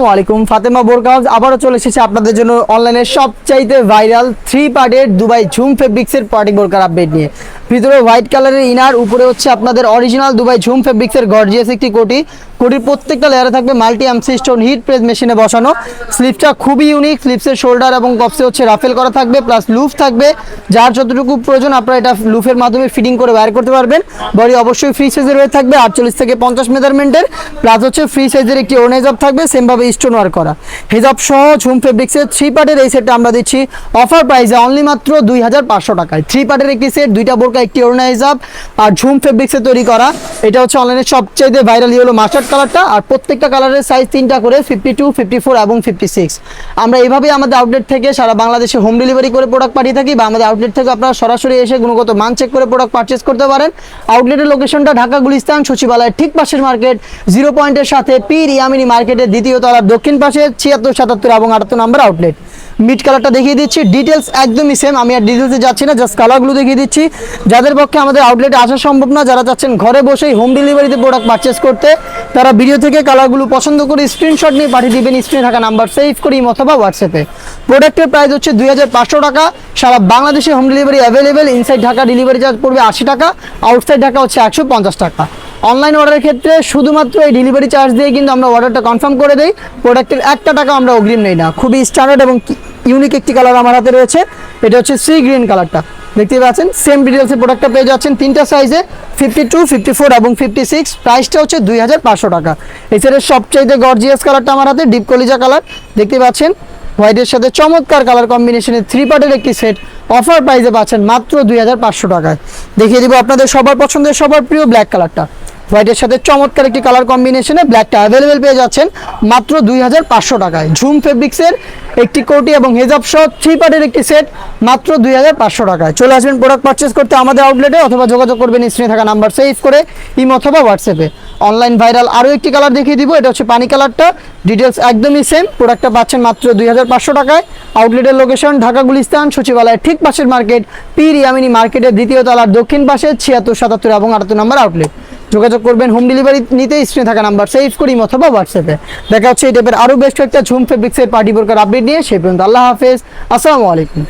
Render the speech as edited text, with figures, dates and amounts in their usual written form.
আসসালামু আলাইকুম, ফাতেমা বোরকা হাউস আবারও চলে এসেছে আপনাদের জন্য অনলাইনে সবচাইতে ভাইরাল 3 পার্টের দুবাই ঝুম ফেব্রিক্সের পার্টি বোরকার আপডেট নিয়ে। ভিতরে হোয়াইট কালারের ইনার, উপরে হচ্ছে আপনাদের অরিজিনাল দুবাই ঝুম ফেব্রিক্সের গর্জিয়াস একটি কোটির প্রত্যেকটা লেয়ারে থাকবে multi MC stone hit press মেশিনে বসানো। স্লিপটা খুবই ইউনিক, স্লিপসের শোল্ডার এবং কপসে হচ্ছে রাফেল করা থাকবে, প্লাস লুফ থাকবে। যার যতটুকু প্রয়োজন আপনারা এটা লুফের মাধ্যমে ফিটিং করে বাইর করতে পারবেন। বডি অবশ্যই ফ্রি সাইজের হয়ে থাকবে 48 থেকে 50 মেজারমেন্টের, প্লাস হচ্ছে ফ্রি সাইজের একটি ওড়না হিজাব থাকবে, সেমভাবে স্টোন ওয়ার্ক করা হিজাব সহ ঝুম ফেব্রিক্সের 3 পার্টের এই সেটটা আমরা দিচ্ছি অফার প্রাইসে অনলি মাত্র 2500 টাকায়। 3 পার্টের একটি সেট, 2টা বোরকা, একটি ওড়না হিজাব আর ঝুম ফেব্রিক্সে তৈরি করা। এটা হচ্ছে অনলাইনে সবচেয়ে ভাইরাল হলো মাস্টার্ড কালারটা, আর প্রত্যেকটা কালারের সাইজ 3টা করে 52, 54 এবং 56। আমরা এইভাবেই আমাদের আউটলেট থেকে সারা বাংলাদেশে হোম ডেলিভারি করে প্রোডাক্ট পাঠিয়ে থাকি, বা আমাদের আউটলেট থেকে আপনারা সরাসরি এসে গুণগত মান চেক করে প্রোডাক্ট পারচেস করতে পারেন। আউটলেটের লোকেশনটা ঢাকা গুলিস্তান সচিবালয়ের ঠিক পাশের মার্কেট, 0 পয়েন্টের সাথে পীর ইয়ামিনী মার্কেটের দ্বিতীয় তলার দক্ষিণ পাশে 76, 77 এবং 78 নম্বর আউটলেট। মিড কালারটা দেখিয়ে দিচ্ছি, ডিটেলস একদমই সেম, আমি আর ডিটেলসে যাচ্ছি না, জাস্ট কালারগুলো দেখিয়ে দিচ্ছি। যাদের পক্ষে আমাদের আউটলেটে আসা সম্ভব না, যারা চাচ্ছেন ঘরে বসেই হোম ডেলিভারিতে প্রোডাক্ট পারচেস করতে, তারা ভিডিও থেকে কালারগুলো পছন্দ করে স্ক্রিনশট নিয়ে পাঠিয়ে দিবেন স্ক্রিনে থাকা নাম্বার সেভ করে অথবা হোয়াটসঅ্যাপে। প্রোডাক্টের প্রাইস হচ্ছে 2500 টাকা। সারা বাংলাদেশে home delivery available. Inside Dhaka delivery charge পড়বে 80 টাকা, আউটসাইড ঢাকা হচ্ছে 150 টাকা। অনলাইন অর্ডারের ক্ষেত্রে শুধুমাত্র এই ডেলিভারি চার্জ দিয়ে কিন্তু আমরা অর্ডারটা কনফার্ম করে দেই, প্রোডাক্টের 1 টাকা আমরা অগ্রিম নেই না। খুবই স্ট্যান্ডার্ড এবং ইউনিক একটি কালার আমার হাতে রয়েছে, এটা হচ্ছে সি গ্রিন কালারটা, দেখতে পাচ্ছেন। সেম ডিটেলসে প্রোডাক্টটা পেয়ে যাচ্ছেন 3টা সাইজে, 52, 54 এবং 56। প্রাইসটা হচ্ছে 2500 টাকা। এছাড়া সবচাইতে গর্জিয়াস কালারটা আমার হাতে ডিপ কলিজা কালার, দেখতে পাচ্ছেন। হোয়াইটের সাথে চমৎকার কালার কম্বিনেশনে 3 পার্টের একটি সেট অফার প্রাইসে পাচ্ছেন মাত্র 2500 টাকায়। দেখিয়ে দিব আপনাদের সবার পছন্দের, সবার প্রিয় ব্ল্যাক কালারটা। হোয়াইটের সাথে চমৎকার একটি কালার কম্বিনেশনে ব্ল্যাকটা অ্যাভেলেবেল পেয়ে যাচ্ছেন মাত্র 2500 টাকায়। ঝুম ফেব্রিক্সের একটি কোটি এবং হেজাব সহ 3 পার্টের একটি সেট মাত্র 2500 টাকায়। চলে আসবেন প্রোডাক্ট পারচেস করতে আমাদের আউটলেটে, অথবা যোগাযোগ করবেন স্ক্রিনে থাকা নাম্বার সেভ করে অথবা হোয়াটসঅ্যাপে। অনলাইন ভাইরাল আরও একটি কালার দেখিয়ে দিব, এটা হচ্ছে পানি কালারটা, ডিটেলস একদমই সেম। প্রোডাক্টটা পাচ্ছেন মাত্র 2500 টাকায়। আউটলেটের লোকেশন ঢাকা গুলিস্তান সচিবালয়ের ঠিক পাশের মার্কেট, পীর ইয়ামিনী মার্কেটের দ্বিতীয় তলার দক্ষিণ পাশে 76, 77 এবং 78 নম্বর আউটলেট। যোগাযোগ করবেন হোম ডেলিভারি নিতে স্ক্রিনে থাকা নাম্বার সেভ করি অথবা হোয়াটসঅ্যাপে। দেখা হচ্ছে এই টাইপের আরও বেশ কয়েকটা ঝুম ফেব্রিক্সের পার্টি বোরকার আপডেট নিয়ে। সেই পর্যন্ত আল্লাহ হাফেজ, আসসালামু আলাইকুম।